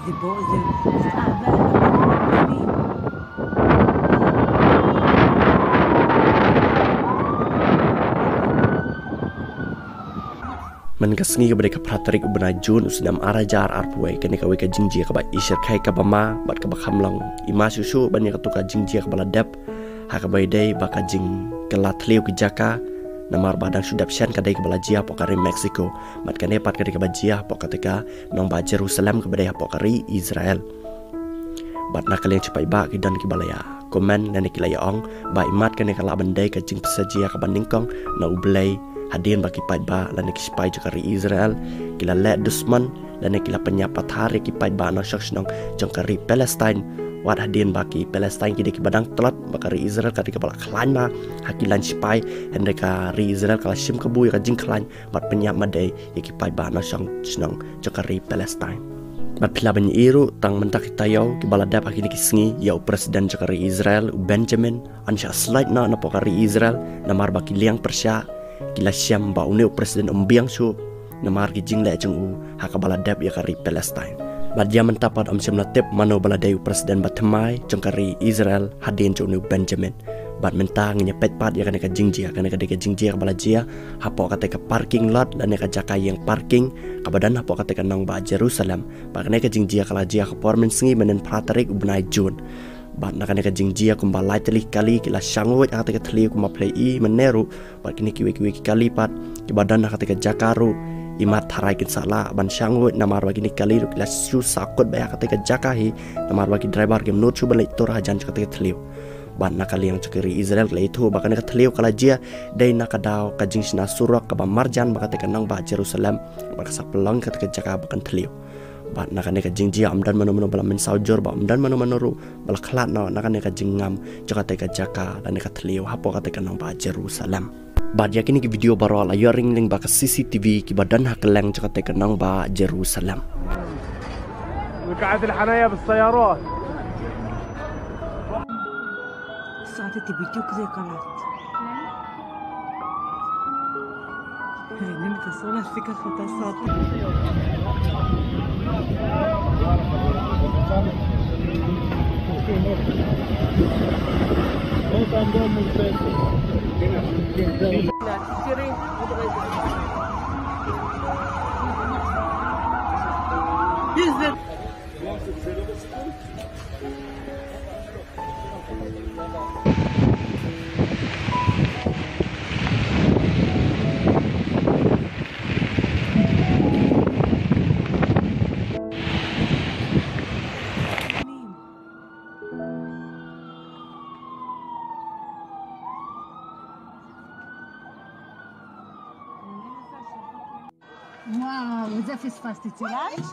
มันก็สงีก็บ่ได้กับพระตริกอุบนาจูนอุสนำอาราจาร์อาร์ปวยกันในกะเวกะจิงเจียกับอิชร์ไข่กับมาบัดกับคำลังอิมาชูบันยากตุกะจิงเจียกับละดับหากใบได้บักจิงกลาทเลียวกิจากะนามารบาดังสุดับเช่นกันได้กับละเจียปอกการิเม็กซิโกบัดกันในปัดกันได้กับเจียปอกกติกาน้องบาเยรูซาเล็มกับได้ปอกการิอิสราเอลบัดนักเลี้ยงcepaiบากิdan ki balaya komen dan ki laya ong ba imat kan ka laban dai ka jing pesajia ka bandingkong na ublay hadin bagi pai ba lan ki cepai jokari Israel kila le dusman dan kila penyapat hari ki pai ba no shok nong jongkari Palestine wat hadin bagi Palestine ki badang telat bakari Israel ka di kepala klan ma hakilan cepai hende ka ri Israel kala shim ka buy ka jing klan bat penyap madai ki pai ba no shok nong jokari Palestine Bat pilaban iru tang mentak tayo ki baladap akini kisngi ya presiden jakari Israel Benjamin ansha slide na pokari Israel namar baki liang persya kila syam ba uneu presiden umbiang su namar ki jing le jeng u haka baladap ya kari Palestine bat dia mentapat syam latip mano baladayu presiden batemai jengkari Israel hadin junu Benjamin bat mentang nyepet pat ya ka jingjia kana ka jingjia ka balajia hapo kate ka parking lot dan ka jaka yang parking kabadan hapo kate ka nang ba Jerusalem ba kana ka jingjia ka lajia ka pormen sengi menen pratarik ubnai jun bat na kana ka jingjia kumbalai teli kali kila sangwet kate ka tli kuma play i meneru bat kini kiwi kali pat kibadan kate ka jakaru imat harai kin sala ban sangwet namar bagi ni kali kila su sakot ba kate ka jakahi namar bagi driver game not su balai tor hajan kate ka tli ban nakali yang cekeri Israel kala itu bahkan ka teliu kala jia dai nakadaw ka jing sina surak ka ba marjan baka te kanang ba Jerusalem baka sa pelang ka jaka bakan teliu ban nakane ka jing jia amdan mano bala men saujor ba amdan mano ru bala khalat no nakane ka jing ngam jaka te ka jaka dan ka teliu hapo ka te kanang ba Jerusalem bad yakini ki video baro ala yoring ling baka CCTV ki badan hakeleng jaka te kanang ba Jerusalem وقعت الحنايا بالسيارات صعدتي بيديوك زي قناة هاي نمت صولة ثقة خطاسات Wow, وإذا في صفاستي تلاش